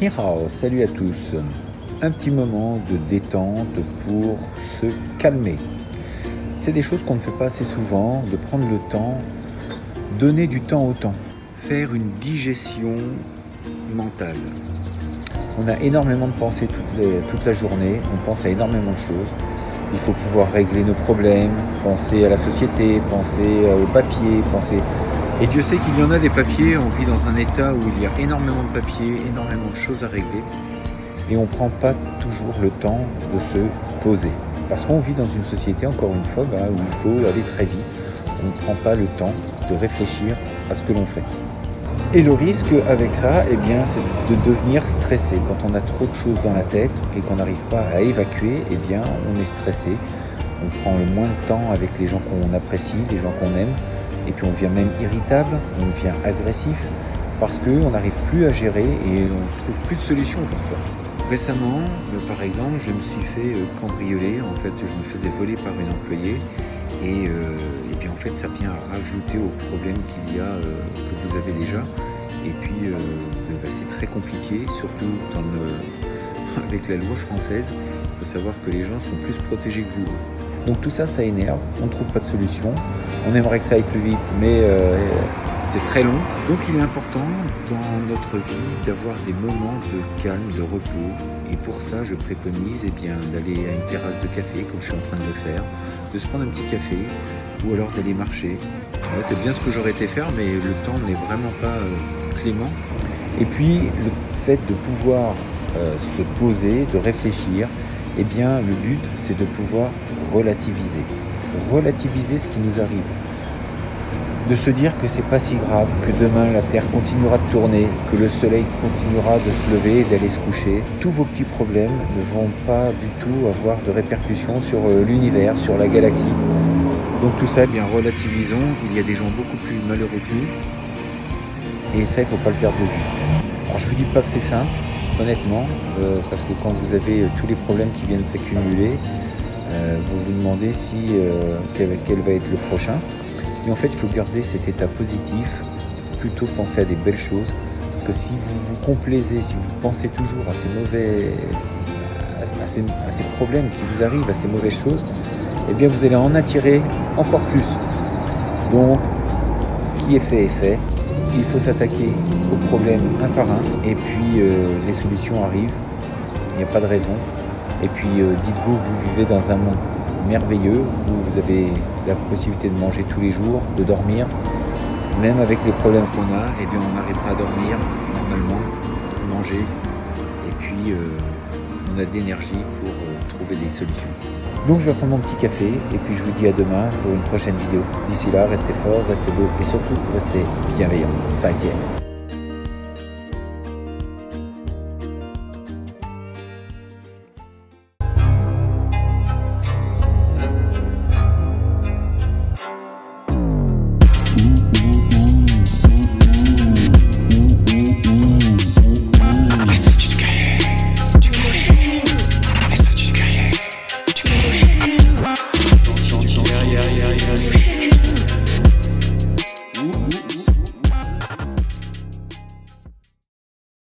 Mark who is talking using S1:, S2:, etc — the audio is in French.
S1: Ni hao, salut à tous. Un petit moment de détente pour se calmer. C'est des choses qu'on ne fait pas assez souvent, de prendre le temps, donner du temps au temps, faire une digestion mentale. On a énormément de pensées toute la journée, on pense à énormément de choses. Il faut pouvoir régler nos problèmes, penser à la société, penser au papier, penser... Et Dieu sait qu'il y en a des papiers, on vit dans un état où il y a énormément de papiers, énormément de choses à régler. Et on ne prend pas toujours le temps de se poser. Parce qu'on vit dans une société, encore une fois, où il faut aller très vite. On ne prend pas le temps de réfléchir à ce que l'on fait. Et le risque avec ça, c'est de devenir stressé. Quand on a trop de choses dans la tête et qu'on n'arrive pas à évacuer, on est stressé. On prend le moins de temps avec les gens qu'on apprécie, les gens qu'on aime. Et puis on devient même irritable, on devient agressif, parce qu'on n'arrive plus à gérer et on ne trouve plus de solution parfois. Récemment, par exemple, je me suis fait cambrioler. En fait, je me faisais voler par une employée. Et puis en fait, ça vient à rajouter au problème qu'il y a, que vous avez déjà. Et puis, c'est très compliqué, surtout avec la loi française. Il faut savoir que les gens sont plus protégés que vous. Donc tout ça, ça énerve, on ne trouve pas de solution. On aimerait que ça aille plus vite, mais c'est très long. Donc il est important dans notre vie d'avoir des moments de calme, de repos. Et pour ça, je préconise d'aller à une terrasse de café, comme je suis en train de le faire, de se prendre un petit café, ou alors d'aller marcher. Ouais, c'est bien ce que j'aurais été faire, mais le temps n'est vraiment pas clément. Et puis le fait de pouvoir se poser, de réfléchir, le but, c'est de pouvoir relativiser. Relativiser ce qui nous arrive. De se dire que c'est pas si grave, que demain la Terre continuera de tourner, que le soleil continuera de se lever et d'aller se coucher. Tous vos petits problèmes ne vont pas du tout avoir de répercussions sur l'univers, sur la galaxie. Donc tout ça, relativisons. Il y a des gens beaucoup plus malheureux que nous. Et ça, il ne faut pas le perdre de vue. Alors je ne vous dis pas que c'est simple. Honnêtement, parce que quand vous avez tous les problèmes qui viennent s'accumuler, vous vous demandez quel va être le prochain. Et en fait, il faut garder cet état positif, plutôt penser à des belles choses. Parce que si vous vous complaisez, si vous pensez toujours à ces problèmes qui vous arrivent, à ces mauvaises choses, vous allez en attirer encore plus. Donc, ce qui est fait. Il faut s'attaquer aux problèmes un par un et puis les solutions arrivent, il n'y a pas de raison. Et puis dites-vous que vous vivez dans un monde merveilleux où vous avez la possibilité de manger tous les jours, de dormir. Même avec les problèmes qu'on a, on arrivera à dormir normalement, manger et puis on a de l'énergie pour trouver des solutions. Donc je vais prendre mon petit café et puis je vous dis à demain pour une prochaine vidéo. D'ici là, restez forts, restez beaux et surtout restez bienveillants. 再见。